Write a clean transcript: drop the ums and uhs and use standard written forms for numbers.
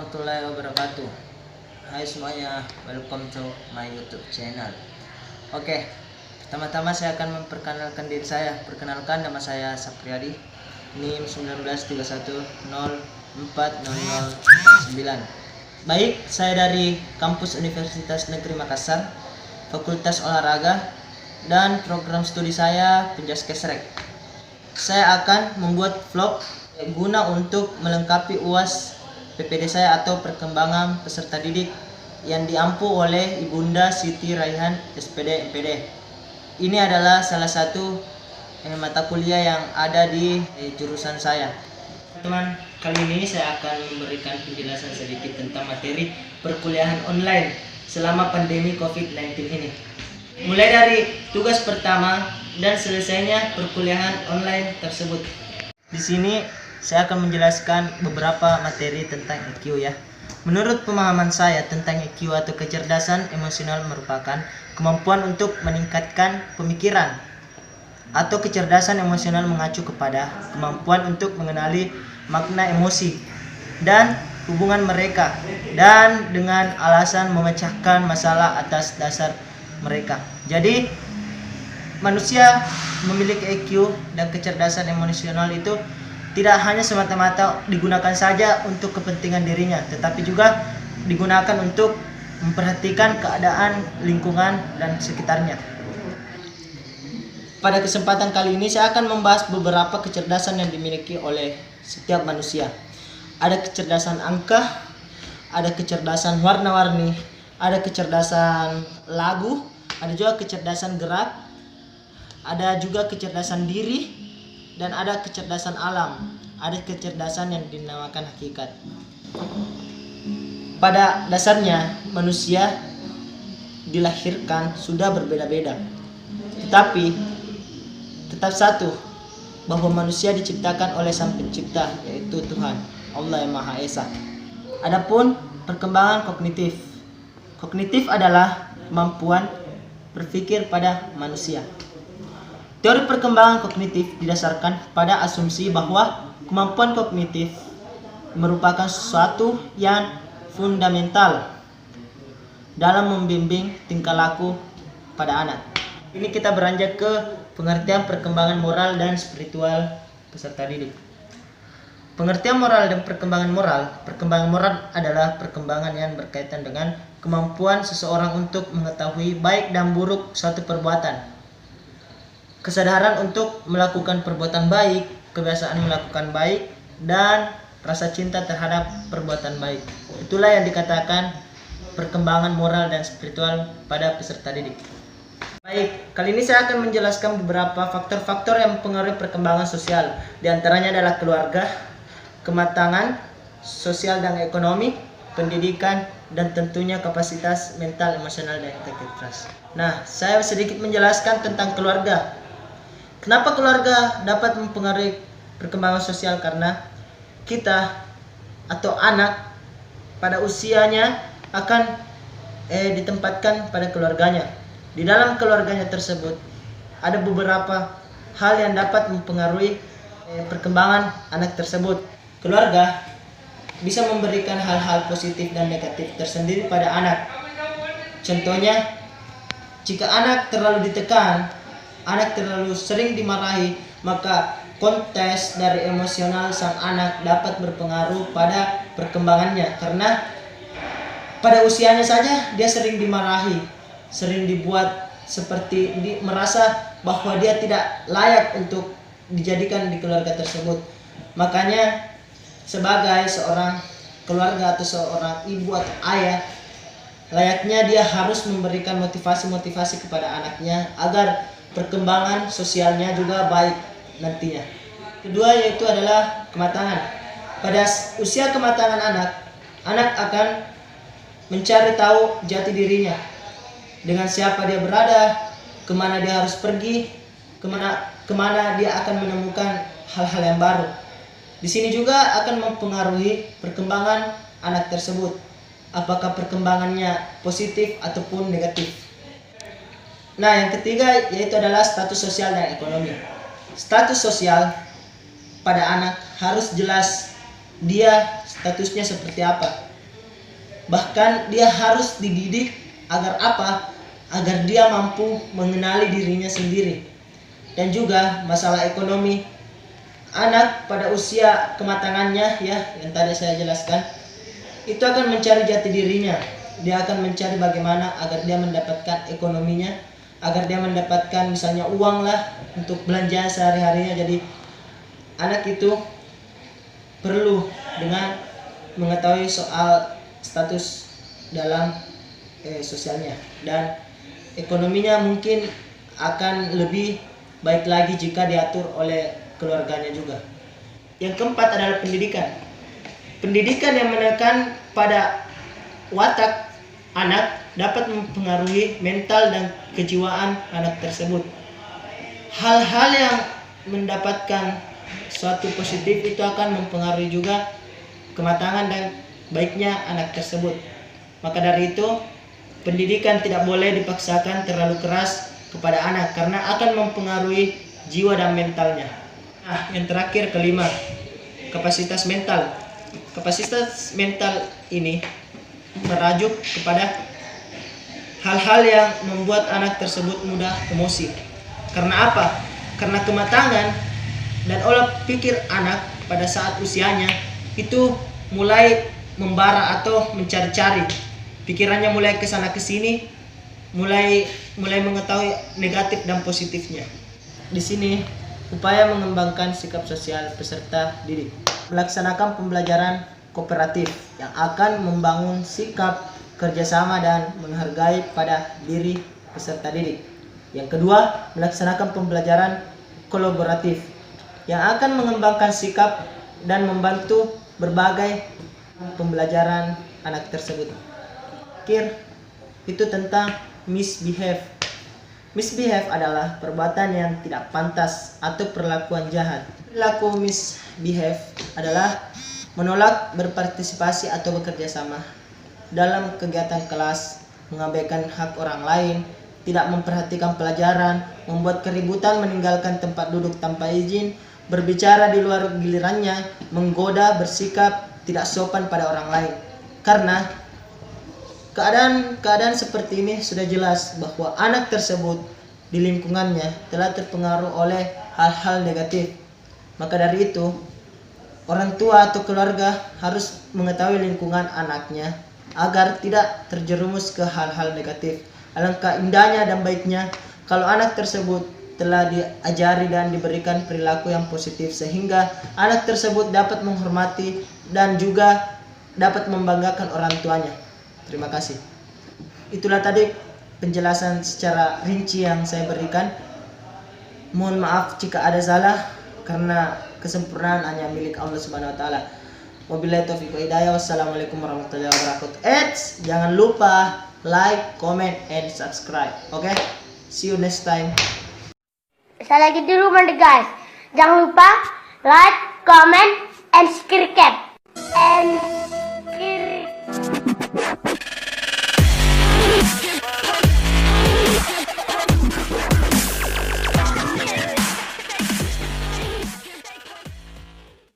warahmatullahi wabarakatuh. Hai semuanya, welcome to my YouTube channel. Oke, pertama-tama saya akan memperkenalkan diri saya. Perkenalkan, nama saya Sapriyadi, NIM 1931040009. Baik, saya dari kampus Universitas Negeri Makassar, Fakultas Olahraga, dan program studi saya Penjaskesrek. Saya akan membuat vlog guna untuk melengkapi UAS PPD saya atau perkembangan peserta didik yang diampu oleh Ibunda Siti Raihan SPD MPD. Ini adalah salah satu mata kuliah yang ada di jurusan saya. Teman, kali ini saya akan memberikan penjelasan sedikit tentang materi perkuliahan online selama pandemi COVID-19 ini. Mulai dari tugas pertama dan selesainya perkuliahan online tersebut. Di sini saya akan menjelaskan beberapa materi tentang EQ ya. Menurut pemahaman saya tentang EQ atau kecerdasan emosional merupakan kemampuan untuk meningkatkan pemikiran atau kecerdasan emosional mengacu kepada kemampuan untuk mengenali makna emosi dan hubungan mereka dan dengan alasan memecahkan masalah atas dasar mereka. Jadi manusia memiliki EQ dan kecerdasan emosional itu tidak hanya semata-mata digunakan saja untuk kepentingan dirinya, tetapi juga digunakan untuk memperhatikan keadaan lingkungan dan sekitarnya. Pada kesempatan kali ini saya akan membahas beberapa kecerdasan yang dimiliki oleh setiap manusia. Ada kecerdasan angka, ada kecerdasan warna-warni, ada kecerdasan lagu, ada juga kecerdasan gerak, ada juga kecerdasan diri, dan ada kecerdasan alam, ada kecerdasan yang dinamakan hakikat. Pada dasarnya manusia dilahirkan sudah berbeda-beda, tetapi tetap satu, bahwa manusia diciptakan oleh Sang Pencipta, yaitu Tuhan Allah yang Maha Esa. Adapun perkembangan kognitif. Kognitif adalah kemampuan berpikir pada manusia. Teori perkembangan kognitif didasarkan pada asumsi bahwa kemampuan kognitif merupakan sesuatu yang fundamental dalam membimbing tingkah laku pada anak. Ini kita beranjak ke pengertian perkembangan moral dan spiritual peserta didik. Pengertian moral dan perkembangan moral. Perkembangan moral adalah perkembangan yang berkaitan dengan kemampuan seseorang untuk mengetahui baik dan buruk suatu perbuatan. Kesadaran untuk melakukan perbuatan baik, kebiasaan melakukan baik, dan rasa cinta terhadap perbuatan baik. Itulah yang dikatakan perkembangan moral dan spiritual pada peserta didik. Baik, kali ini saya akan menjelaskan beberapa faktor-faktor yang mempengaruhi perkembangan sosial. Di antaranya adalah keluarga, kematangan sosial dan ekonomi, pendidikan, dan tentunya kapasitas mental, emosional, dan integritas. Nah, saya sedikit menjelaskan tentang keluarga. Kenapa keluarga dapat mempengaruhi perkembangan sosial? Karena kita atau anak pada usianya akan ditempatkan pada keluarganya. Di dalam keluarganya tersebut ada beberapa hal yang dapat mempengaruhi perkembangan anak tersebut. Keluarga bisa memberikan hal-hal positif dan negatif tersendiri pada anak. Contohnya, jika anak terlalu ditekan, anak terlalu sering dimarahi, maka kontes dari emosional sang anak dapat berpengaruh pada perkembangannya. Karena pada usianya saja dia sering dimarahi, sering dibuat seperti merasa bahwa dia tidak layak untuk dijadikan di keluarga tersebut. Makanya sebagai seorang keluarga atau seorang ibu atau ayah, layaknya dia harus memberikan motivasi-motivasi kepada anaknya agar perkembangan sosialnya juga baik nantinya. Kedua yaitu adalah kematangan. Pada usia kematangan anak akan mencari tahu jati dirinya, dengan siapa dia berada, kemana dia harus pergi, kemana dia akan menemukan hal-hal yang baru. Di sini juga akan mempengaruhi perkembangan anak tersebut, apakah perkembangannya positif ataupun negatif. Nah, yang ketiga yaitu adalah status sosial dan ekonomi. Status sosial pada anak harus jelas dia statusnya seperti apa. Bahkan dia harus dididik agar apa? Agar dia mampu mengenali dirinya sendiri. Dan juga masalah ekonomi. Anak pada usia kematangannya ya, yang tadi saya jelaskan, itu akan mencari jati dirinya. Dia akan mencari bagaimana agar dia mendapatkan ekonominya, agar dia mendapatkan misalnya uang lah untuk belanja sehari-harinya. Jadi anak itu perlu dengan mengetahui soal status dalam sosialnya, dan ekonominya mungkin akan lebih baik lagi jika diatur oleh keluarganya juga. Yang keempat adalah pendidikan. Pendidikan yang menekan pada watak anak dapat mempengaruhi mental dan kejiwaan anak tersebut. Hal-hal yang mendapatkan suatu positif itu akan mempengaruhi juga kematangan dan baiknya anak tersebut. Maka dari itu, pendidikan tidak boleh dipaksakan terlalu keras kepada anak karena akan mempengaruhi jiwa dan mentalnya. Nah, yang terakhir kelima, kapasitas mental. Kapasitas mental ini merajuk kepada hal-hal yang membuat anak tersebut mudah emosi. Karena apa? Karena kematangan dan olah pikir anak pada saat usianya itu mulai membara atau mencari-cari. Pikirannya mulai ke sana ke sini, mulai mengetahui negatif dan positifnya. Di sini upaya mengembangkan sikap sosial peserta didik. Melaksanakan pembelajaran kooperatif yang akan membangun sikap kerjasama dan menghargai pada diri peserta didik. Yang kedua, melaksanakan pembelajaran kolaboratif yang akan mengembangkan sikap dan membantu berbagai pembelajaran anak tersebut. Akhir, itu tentang misbehave. Misbehave adalah perbuatan yang tidak pantas atau perlakuan jahat. Perilaku misbehave adalah menolak berpartisipasi atau bekerja sama dalam kegiatan kelas, mengabaikan hak orang lain, tidak memperhatikan pelajaran, membuat keributan, meninggalkan tempat duduk tanpa izin, berbicara di luar gilirannya, menggoda, bersikap tidak sopan pada orang lain. Karena keadaan seperti ini sudah jelas bahwa anak tersebut di lingkungannya telah terpengaruh oleh hal-hal negatif. Maka dari itu, orang tua atau keluarga harus mengetahui lingkungan anaknya agar tidak terjerumus ke hal-hal negatif. Alangkah indahnya dan baiknya kalau anak tersebut telah diajari dan diberikan perilaku yang positif sehingga anak tersebut dapat menghormati dan juga dapat membanggakan orang tuanya. Terima kasih. Itulah tadi penjelasan secara rinci yang saya berikan. Mohon maaf jika ada salah karena kesempurnaan hanya milik Allah Subhanahu wa taala. Wabillahi taufiq wa hidayah. Wassalamualaikum warahmatullahi wabarakatuh. Jangan lupa like, comment, and subscribe. Okay? See you next time. Saya lagi di rumah guys. Jangan lupa like, comment, and subscribe.